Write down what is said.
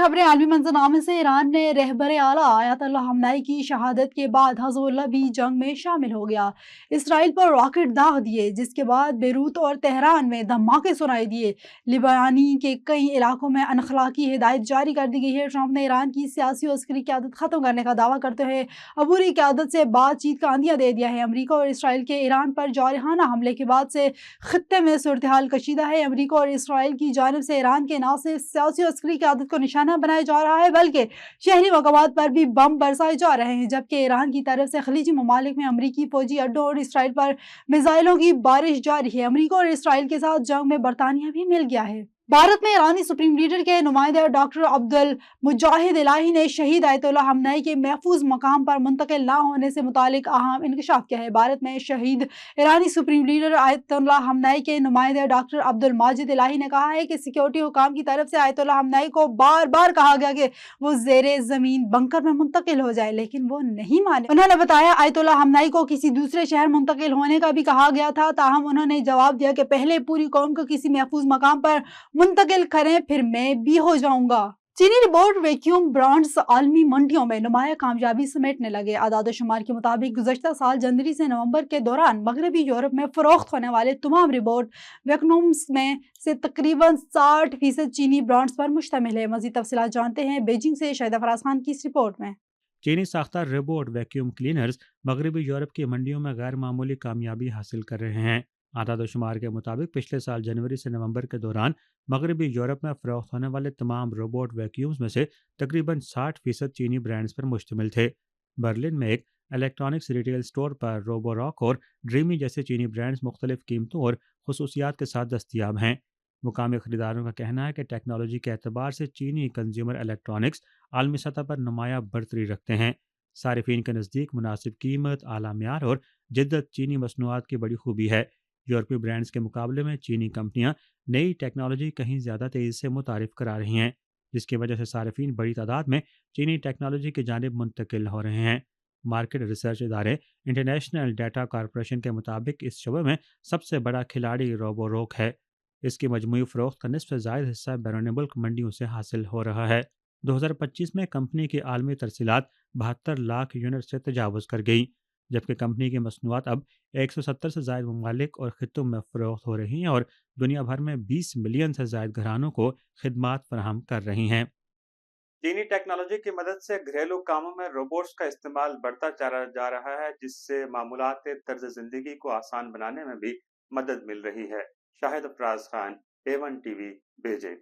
खबरें आलमी मंजरनामे से। ईरान ने रहबर आला आयतुल्लाह खamenei की शहादत के बाद हिज़्बुल्लाह भी जंग में शामिल हो गया। इसराइल पर रॉकेट दाग दिए, जिसके बाद बेरूत और तेहरान में धमाके सुनाई दिए। लिबानी के कई इलाकों में अनअखलाकी हिदायत जारी कर दी गई है। ट्रंप ने ईरान की सियासी और अस्करी क़यादत ख़त्म करने का दावा करते हुए अबूरी क़यादत से बातचीत का आंदिया दे दिया है। अमरीका और इसराइल के ईरान पर जारहाना हमले के बाद से खत्ते में सूरत हाल कशीदा है। अमरीका और इसराइल की जानिब से ईरान के न सिर्फ सियासी और अस्करी क़यादत को निशाना बनाया जा रहा है, बल्कि शहरी मकामात पर भी बम बरसाए जा रहे हैं। जबकि ईरान की तरफ से खलीजी ममालिक में अमरीकी फौजी अड्डों और इसराइल पर मिसाइलों की बारिश जारी है। अमरीका और इसराइल के साथ जंग में बरतानिया भी मिल गया है। भारत में ईरानी सुप्रीम लीडर के नुमाइंदे डॉक्टर अब्दुल मुजाहिद इलाही ने शहीद आयतुल्लाह खamenei के महफूज मकाम पर मुंतकिल न होने से मुतालिक अहम इंकशाफ किया है। भारत में शहीद ईरानी सुप्रीम लीडर आयतुल्लाह खamenei के नुमाइंदे डॉक्टर अब्दुल माजिद इलाही ने कहा है कि सिक्योरिटी हुकाम की तरफ से आयतुल्लाह खamenei को बार बार कहा गया कि वो ज़ेरे ज़मीन बंकर में मुंतकिल हो जाए, लेकिन वो नहीं माने। उन्होंने बताया आयतुल्लाह खamenei को किसी दूसरे शहर मुंतकिल होने का भी कहा गया था, ताहम उन्होंने जवाब दिया कि पहले पूरी कौम को किसी महफूज मकाम पर मुंतकिल करें, फिर मैं भी हो जाऊंगा। चीनी रोबोट वैक्यूम ब्रांड्स आलमी मंडियों में नुमाया कामयाबी समेटने लगे। आदाद शुमार के मुताबिक गुज़श्ता साल जनवरी से नवंबर के दौरान मगरबी यूरोप में फरोख्त होने वाले तमाम रोबोट वैक्यूम्स में से तकरीबन 60% चीनी ब्रांड्स पर मुश्तमिल है। मज़ीद तफसीलात जानते हैं बेजिंग से शाहिद फराज खान की इस रिपोर्ट में। चीनी साख्ता रोबोट वैक्यूम क्लीनर्स मगरबी यूरोप की मंडियों में गैर मामूली कामयाबी हासिल कर रहे हैं। आदाद शुमार के मुताबिक पिछले साल जनवरी से नवंबर के दौरान मगरबी यूरोप में फ़रोख्त होने वाले तमाम रोबोट वैक्यूम्स में से तकरीबन 60% चीनी ब्रांड्स पर मुश्तमिल थे। बर्लिन में एक इलेक्ट्रॉनिक्स रिटेल स्टोर पर रोबोरॉक और ड्रीमी जैसे चीनी ब्रांड्स मुख्तलिफ कीमतों और खसूसियात के साथ दस्तियाब हैं। मुकामी खरीदारों का कहना है कि टेक्नोलॉजी के एतबार से चीनी कंज्यूमर इलेक्ट्रॉनिक्स आलमी सतह पर नुमाया बरतरी रखते हैं। सारिफीन के नज़दीक मुनासिब कीमत, आला म्यार और जिद्दत चीनी मसनूआत की बड़ी खूबी है। यूरोपीय ब्रांड्स के मुकाबले में चीनी कंपनियां नई टेक्नोलॉजी कहीं ज़्यादा तेज़ी से मुतारिफ करा रही हैं, जिसकी वजह से सारिफीन बड़ी तादाद में चीनी टेक्नोलॉजी की जानिब मुंतकिल हो रहे हैं। मार्केट रिसर्च इदारे इंटरनेशनल डाटा कॉरपोरेशन के मुताबिक इस शोबे में सबसे बड़ा खिलाड़ी रोबोरॉक है। इसकी मजमूई फ़रोख्त का निसफ से ज़ायद हिस्सा बैरून मुल्क मंडियों से हासिल हो रहा है। 2025 में कंपनी की आलमी तरसीलात 72 लाख यूनिट से तजावज़ कर गई, जबकि कंपनी की मसनूआत अब 170 से ज़ायद ममालिक और ख़ित्तों में फ़रोख्त हो रही हैं और दुनिया भर में 20 मिलियन से ज़ायद घरानों को खिदमात फराहम कर रही हैं। चीनी टेक्नोलॉजी की मदद से घरेलू कामों में रोबोट्स का इस्तेमाल बढ़ता जा रहा है, जिससे मामूलात तर्ज ज़िंदगी को आसान बनाने में भी मदद मिल रही है। Shahid Faraz Khan, A1 TV, Beijing.